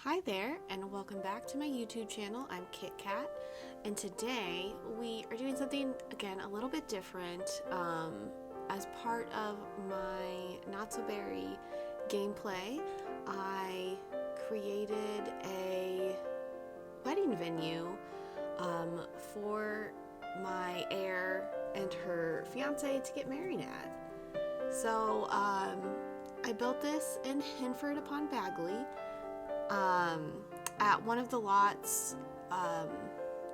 Hi there, and welcome back to my YouTube channel. I'm Kit Kat, and today we are doing something again a little bit different. As part of my Not So Berry gameplay, I created a wedding venue for my heir and her fiance to get married at. So I built this in Hinford upon Bagley. At one of the lots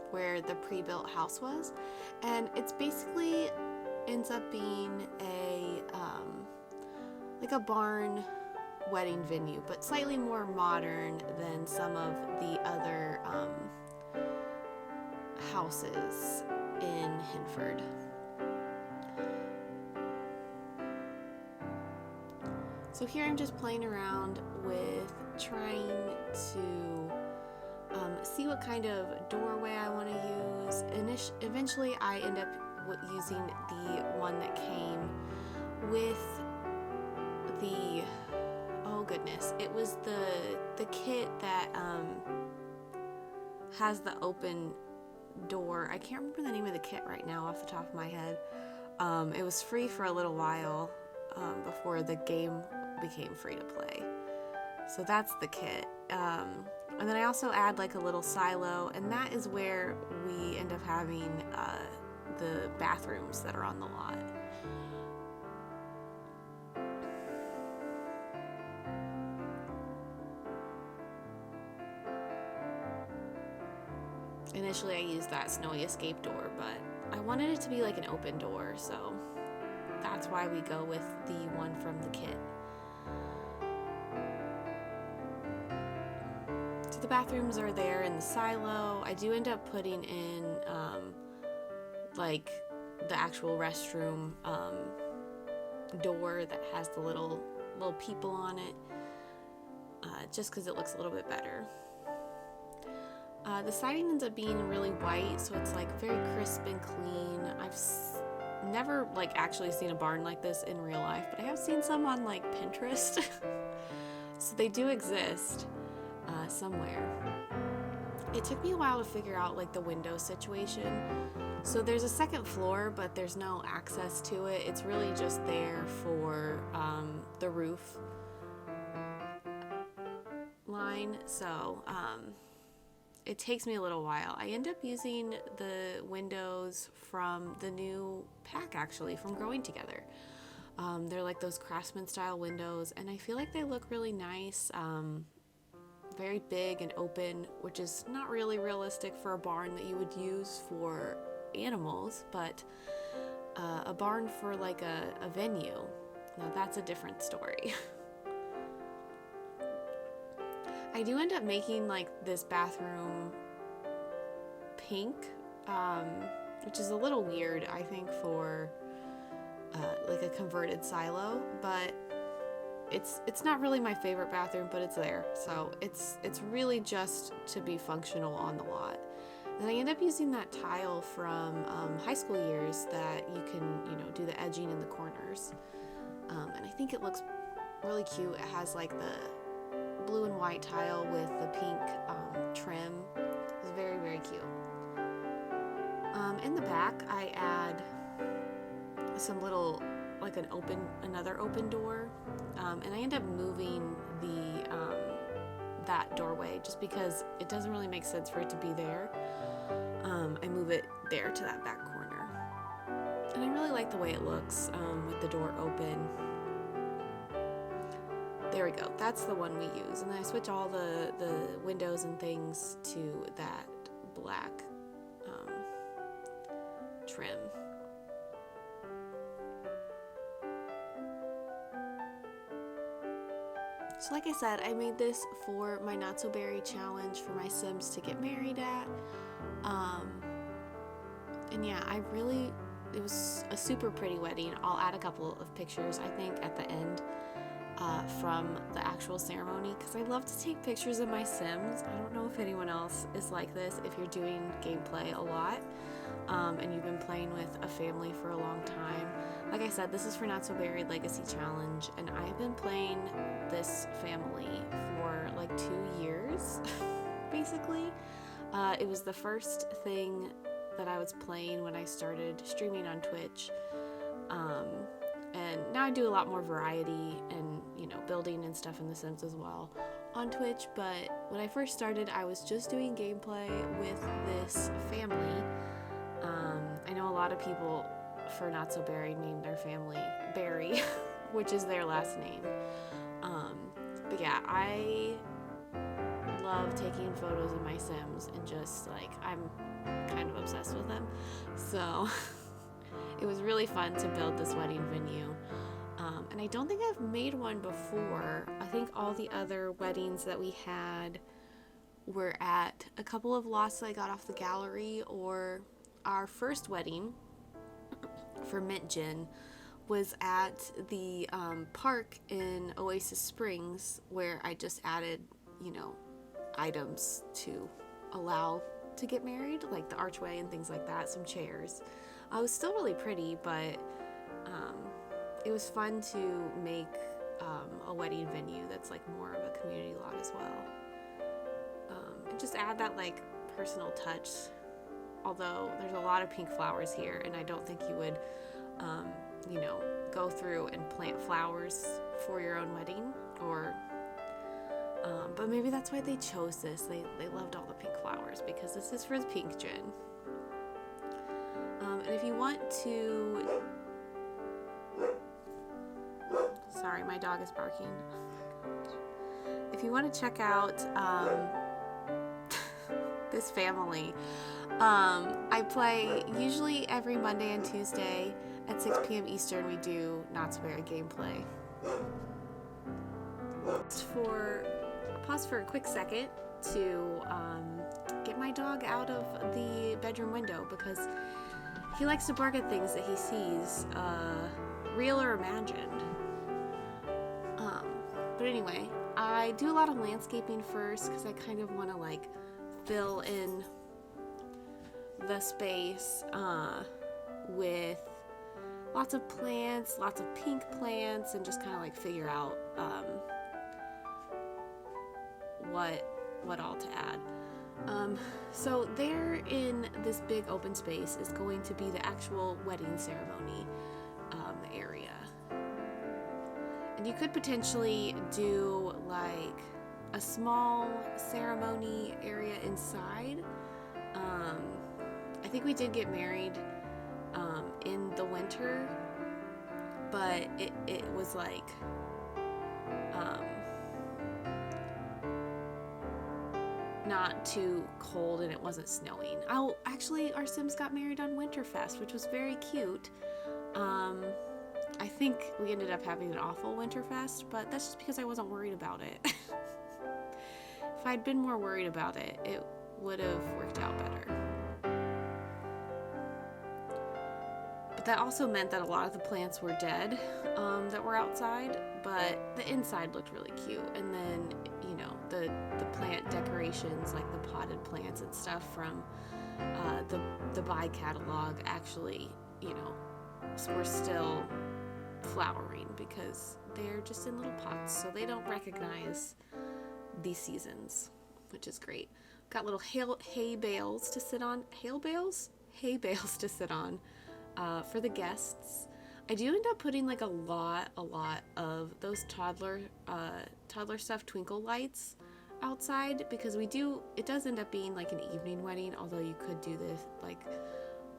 where the pre-built house was, and it's basically ends up being a like a barn wedding venue, but slightly more modern than some of the other houses in Hinford. So here I'm just playing around with trying to see what kind of doorway I want to use. Eventually I end up using the one that came with the, oh goodness, it was the kit that has the open door. I can't remember the name of the kit right now off the top of my head. It was free for a little while before the game became free to play. So that's the kit. And then I also add like a little silo, and that is where we end up having the bathrooms that are on the lot. Initially I used that snowy escape door, but I wanted it to be like an open door, so that's why we go with the one from the kit. So the bathrooms are there in the silo. I do end up putting in like the actual restroom door that has the little people on it, just because it looks a little bit better. The siding ends up being really white, so it's like very crisp and clean. I've never like actually seen a barn like this in real life, but I have seen some on like Pinterest. So they do exist somewhere. It took me a while to figure out like the window situation. So there's a second floor, but there's no access to it. It's really just there for the roof line. So it takes me a little while. I end up using the windows from the new pack, actually, from Growing Together. They're like those craftsman style windows, and I feel like they look really nice. Very big and open, which is not really realistic for a barn that you would use for animals, but a barn for like a venue, now that's a different story. I do end up making like this bathroom pink, which is a little weird, I think, for like a converted silo, but it's not really my favorite bathroom, but it's there. So it's really just to be functional on the lot. And I end up using that tile from high school years that you can, do the edging in the corners. And I think it looks really cute. It has like the blue and white tile with the pink trim. It's very, very cute. In the back, I add some little, like another open door, and I end up moving that doorway just because it doesn't really make sense for it to be there. I move it there to that back corner, and I really like the way it looks with the door open. There we go, that's the one we use, and then I switch all the windows and things to that black trim. So like I said, I made this for my Not So Berry challenge for my Sims to get married at. And yeah, it was a super pretty wedding. I'll add a couple of pictures, I think, at the end from the actual ceremony, because I love to take pictures of my Sims. I don't know if anyone else is like this, if you're doing gameplay a lot. and you've been playing with a family for a long time. Like I said, this is for Not So Buried Legacy Challenge, and I've been playing this family for like 2 years, basically. It was the first thing that I was playing when I started streaming on Twitch. And now I do a lot more variety and, you know, building and stuff in The Sims as well on Twitch. But when I first started, I was just doing gameplay with this family. I know a lot of people for Not So Buried named their family Barry, which is their last name. But yeah, I love taking photos of my Sims and just like, I'm kind of obsessed with them. So it was really fun to build this wedding venue. And I don't think I've made one before. I think all the other weddings that we had were at a couple of lots that I got off the gallery, or our first wedding for Mint Gin was at the park in Oasis Springs, where I just added, you know, items to allow to get married, like the archway and things like that, some chairs. It was still really pretty, but it was fun to make a wedding venue that's like more of a community lot as well. And just add that like personal touch, although there's a lot of pink flowers here, and I don't think you would you know, go through and plant flowers for your own wedding, or but maybe that's why they chose this. They loved all the pink flowers, because this is for the pink gin. And if you want to, sorry, my dog is barking. If you want to check out this family, I play usually every Monday and Tuesday at 6 p.m. Eastern. We do Not So Buried gameplay. Pause for a quick second to get my dog out of the bedroom window, because he likes to bark at things that he sees, real or imagined. But anyway, I do a lot of landscaping first, because I kind of want to like fill in the space with lots of plants, lots of pink plants, and just kind of like figure out what all to add. So there in this big open space is going to be the actual wedding ceremony area. And you could potentially do like a small ceremony area inside. I think we did get married in the winter, but it was like not too cold, and it wasn't snowing. Oh, actually, our Sims got married on Winterfest, which was very cute. I think we ended up having an awful Winterfest, but that's just because I wasn't worried about it. If I'd been more worried about it, it would have worked out better. But that also meant that a lot of the plants were dead that were outside, but the inside looked really cute. And then, you know, the plant decorations, like the potted plants and stuff from the buy catalog, actually, you know, were still flowering, because they're just in little pots, so they don't recognize these seasons, which is great. Got little hay bales to sit on. Hay bales to sit on for the guests. I do end up putting like a lot of those toddler stuffed twinkle lights outside, because it does end up being like an evening wedding, although you could do this like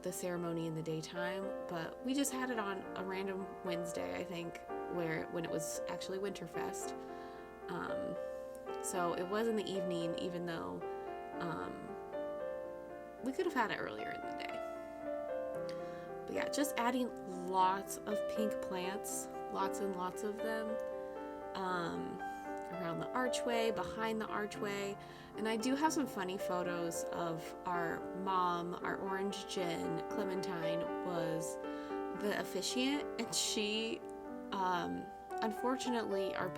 the ceremony in the daytime. But we just had it on a random Wednesday, I think, when it was actually Winterfest. So it was in the evening, even though we could have had it earlier in the day. But yeah, just adding lots of pink plants, lots and lots of them, around the archway, behind the archway. And I do have some funny photos of our mom. Our orange gin, Clementine, was the officiant, and she, unfortunately, our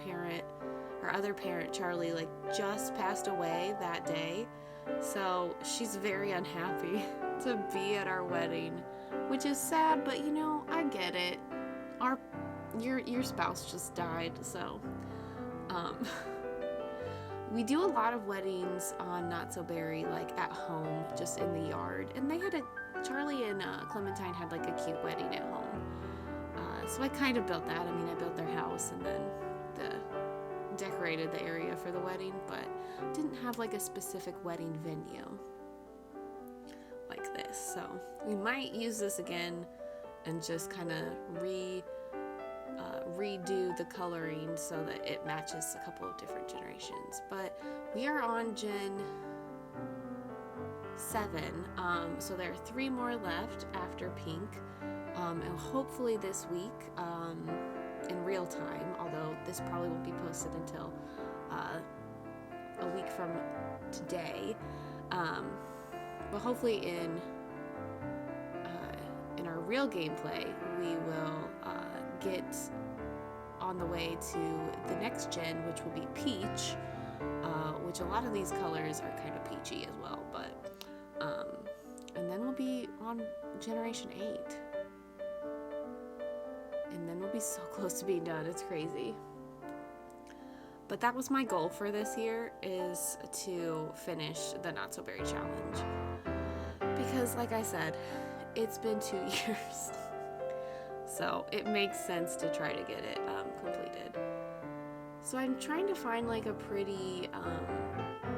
other parent, Charlie, like just passed away that day. So she's very unhappy to be at our wedding, which is sad, but you know, I get it. Your spouse just died, so um we do a lot of weddings on Not So Berry, like at home, just in the yard. And Charlie and Clementine had like a cute wedding at home. So I kind of built that. I mean, I built their house and then decorated the area for the wedding, but didn't have like a specific wedding venue like this. So we might use this again and just kind of redo the coloring so that it matches a couple of different generations. But we are on Gen 7, so there are 3 more left after pink, and hopefully this week in real time, although this probably won't be posted until a week from today, but hopefully in our real gameplay we will get on the way to the next gen, which will be peach, which a lot of these colors are kind of peachy as well, but and then we'll be on generation 8, and then we'll be so close to being done. It's crazy. But that was my goal for this year, is to finish the Not So Berry challenge, because like I said, it's been 2 years. So it makes sense to try to get it completed. So I'm trying to find like a pretty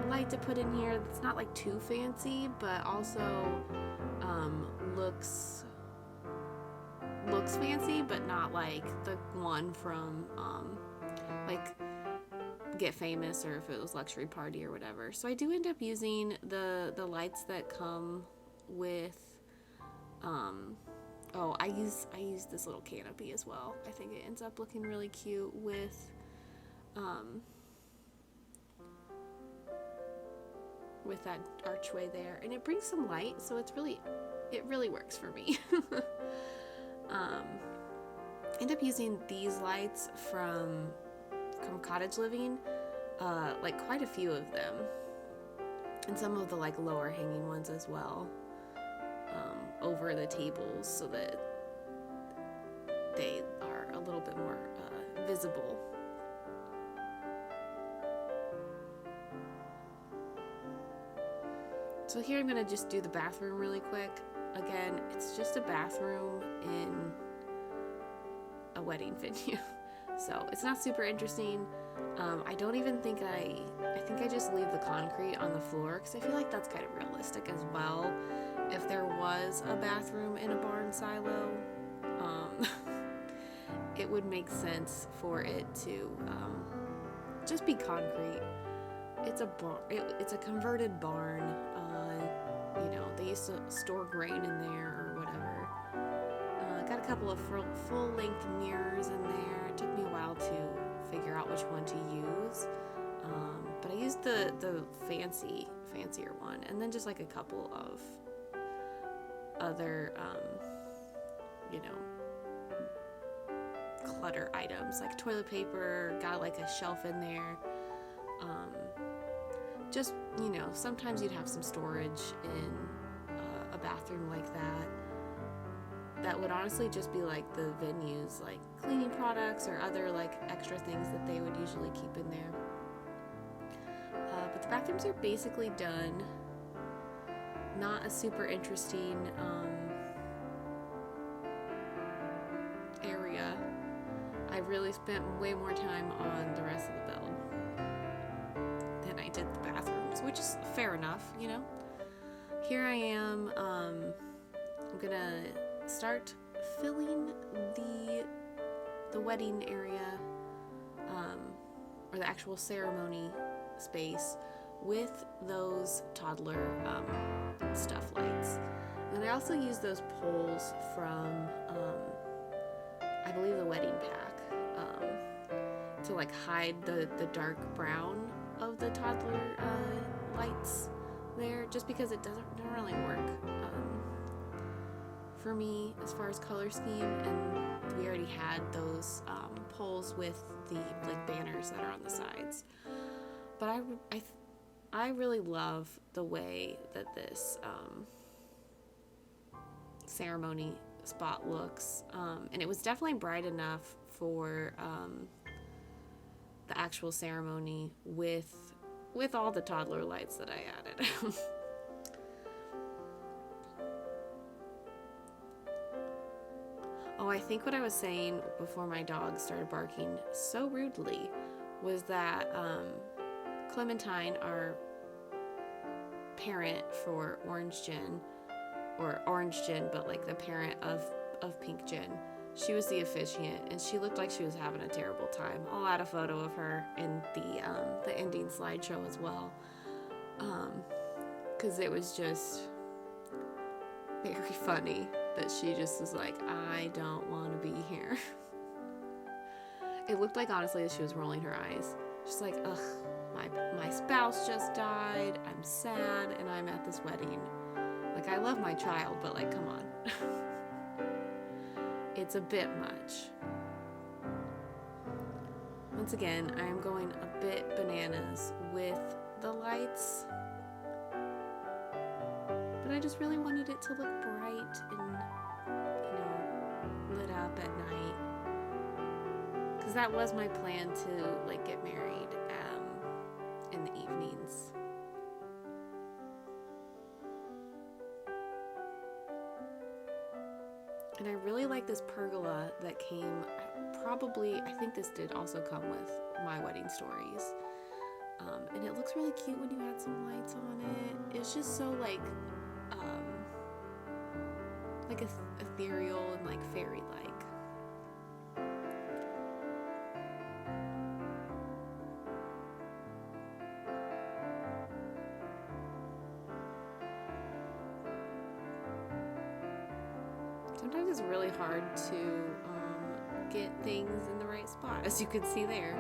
light to put in here that's not like too fancy, but also looks fancy, but not like the one from like Get Famous, or if it was Luxury Party or whatever. So I do end up using the lights that come with I use this little canopy as well. I think it ends up looking really cute with that archway there, and it brings some light, so it really works for me. End up using these lights from Cottage Living, like quite a few of them, and some of the like lower hanging ones as well, over the tables, so that they are a little bit more visible. So here I'm going to just do the bathroom really quick. Again, it's just a bathroom in a wedding venue. So it's not super interesting. I don't even think I think I just leave the concrete on the floor, because I feel like that's kind of realistic as well. If there was a bathroom in a barn silo, it would make sense for it to just be concrete. It's a converted barn. They used to store grain in there or whatever. Got a couple of full-length mirrors in there. It took me a while to figure out which one to use, but I used the fancier one, and then just like a couple of other clutter items, like toilet paper. Got like a shelf in there. Just, sometimes you'd have some storage in a bathroom like that. That would honestly just be like the venue's like cleaning products or other like extra things that they would usually keep in there. But the bathrooms are basically done. Not a super interesting area. I really spent way more time on the rest of the build than I did the bathrooms, which is fair enough, Here I am. I'm gonna start filling the wedding area, or the actual ceremony space, with those toddler stuff lights. And I also use those poles from I believe the wedding pack, to like hide the dark brown of the toddler lights there, just because it doesn't really work for me as far as color scheme. And we already had those poles with the like banners that are on the sides. But I really love the way that this ceremony spot looks, and it was definitely bright enough for the actual ceremony with all the toddler lights that I added. Oh, I think what I was saying before my dog started barking so rudely was that Clementine, our parent for Orange Gin, or Orange Gin, but like the parent of Pink Gin, she was the officiant, and she looked like she was having a terrible time. I'll add a photo of her in the ending slideshow as well, because it was just very funny that she just was like, I don't want to be here. It looked like, honestly, that she was rolling her eyes. She's like, ugh, my spouse just died, I'm sad, and I'm at this wedding. Like, I love my child, but like, come on. It's a bit much. Once again, I am going a bit bananas with the lights, but I just really wanted it to look bright and, lit up at night, because that was my plan to like get married in the evenings. And I really like this pergola that came, I think this did also come with My Wedding Stories. And it looks really cute when you add some lights on it. It's just so like ethereal and like fairy-like. Sometimes it's really hard to get things in the right spot, as you can see there.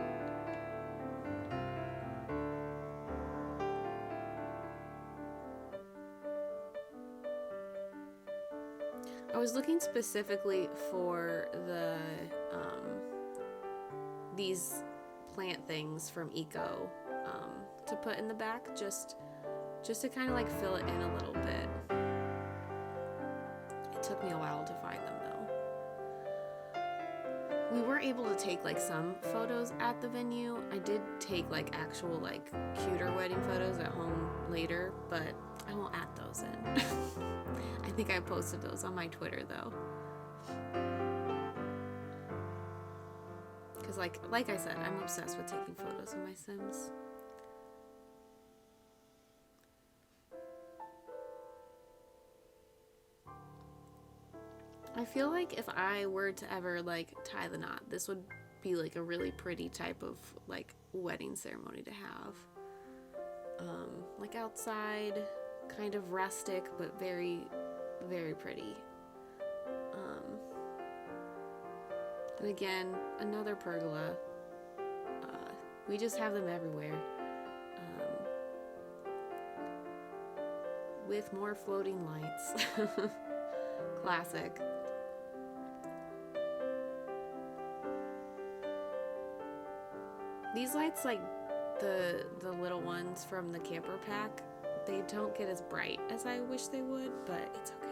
I was looking specifically for these plant things from Eco to put in the back, just to kind of like fill it in a little bit. It took me a while to find them though. We were able to take like some photos at the venue. I did take like actual like cuter wedding photos at home later, but I won't add those in. I think I posted those on my Twitter though. Because like I said, I'm obsessed with taking photos of my Sims. I feel like if I were to ever like tie the knot, this would be like a really pretty type of like wedding ceremony to have. Like outside, kind of rustic, but very, very pretty. And again, another pergola. We just have them everywhere. With more floating lights. Classic. These lights, like the little ones from the camper pack, they don't get as bright as I wish they would, but it's okay.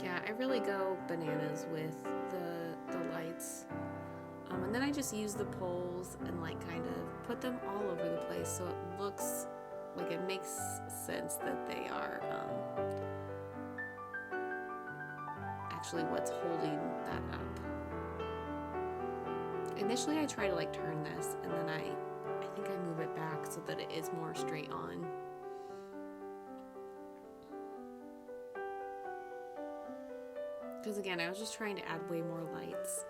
Yeah, I really go bananas with the lights. And then I just use the poles and like kind of put them all over the place so it looks like it makes sense that they are actually what's holding that up. Initially I try to like turn this, and then I think I move it back so that it is more straight on. Because again, I was just trying to add way more lights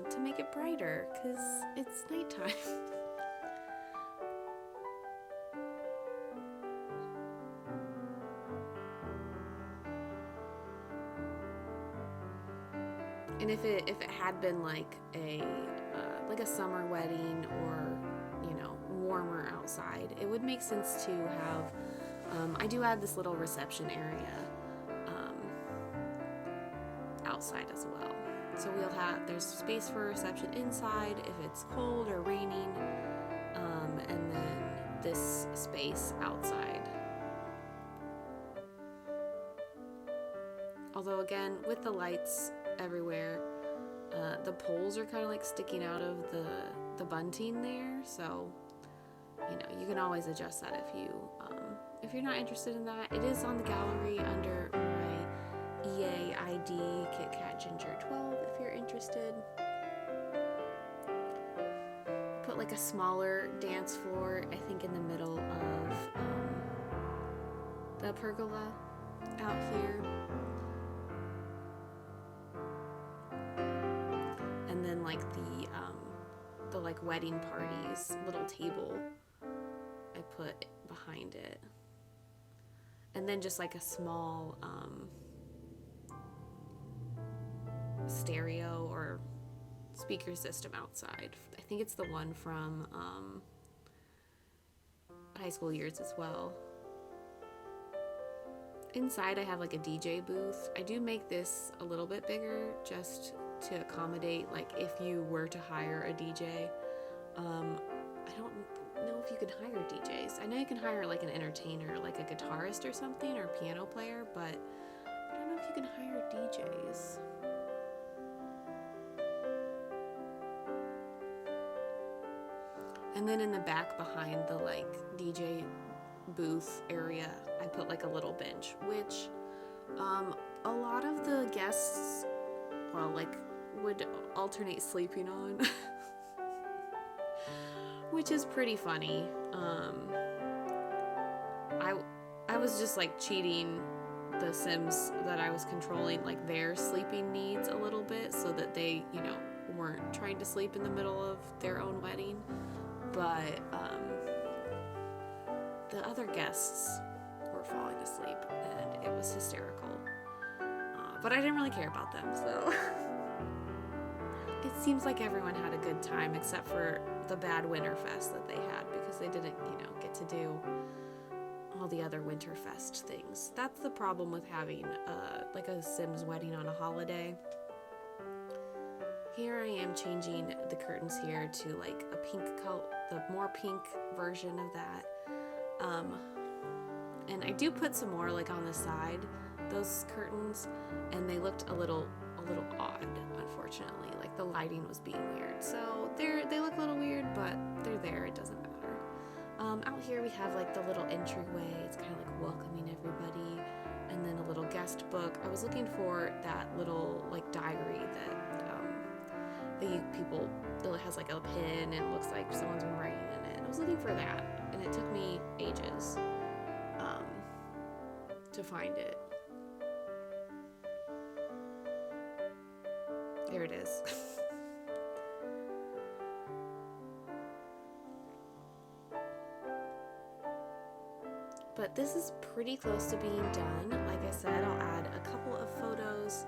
to make it brighter, because it's nighttime. And if it had been like a summer wedding, or warmer outside, it would make sense to have I do add this little reception area outside as well. So there's space for reception inside if it's cold or raining, and then this space outside. Although again, with the lights everywhere, the poles are kind of like sticking out of the bunting there, so you can always adjust that if you're not interested in that. It is on the gallery under my EA ID KitKat Ginger 12 if you're interested. Put like a smaller dance floor, I think, in the middle of the pergola out here. And then like the like wedding parties little table I put behind it. And then just like a small stereo or speaker system outside. I think it's the one from high school years as well. Inside I have like a DJ booth. I do make this a little bit bigger just to accommodate, like, if you were to hire a DJ. I don't know if you can hire DJs. I know you can hire like an entertainer, like a guitarist or something, or a piano player, but I don't know if you can hire DJs. And then in the back behind the like DJ booth area, I put like a little bench, which a lot of the guests, would alternate sleeping on, which is pretty funny. I was just like cheating the Sims that I was controlling, like their sleeping needs a little bit, so that they, weren't trying to sleep in the middle of their own wedding. But the other guests were falling asleep, and it was hysterical. But I didn't really care about them, so it seems like everyone had a good time except for the bad Winterfest that they had, because they didn't, get to do all the other Winterfest things. That's the problem with having like a Sims wedding on a holiday. Here I am changing the curtains here to like a pink color, the more pink version of that. And I do put some more like on the side, those curtains, and they looked a little odd, unfortunately. Like the lighting was being weird. So they look a little weird, but they're there, it doesn't matter. Out here we have like the little entryway. It's kind of like welcoming everybody. And then a little guest book. I was looking for that little like diary that people, it has like a pin and it looks like someone's been writing in it. I was looking for that, and it took me ages to find it. There it is. But this is pretty close to being done. Like I said, I'll add a couple of photos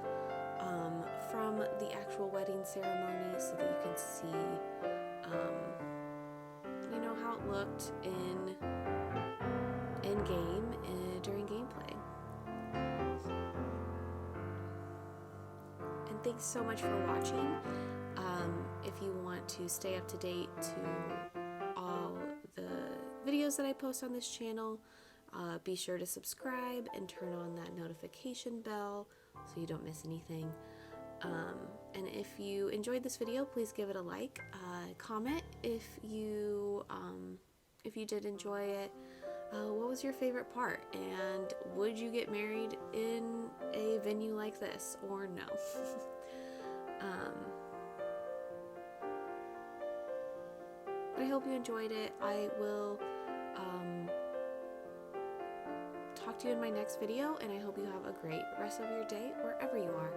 from the actual wedding ceremony so that you can see, how it looked in game during gameplay. And thanks so much for watching. If you want to stay up to date to all the videos that I post on this channel, be sure to subscribe and turn on that notification bell so you don't miss anything. And if you enjoyed this video, please give it a like. Comment if you did enjoy it. What was your favorite part? And would you get married in a venue like this or no? I hope you enjoyed it. I will talk to you in my next video, and I hope you have a great rest of your day wherever you are.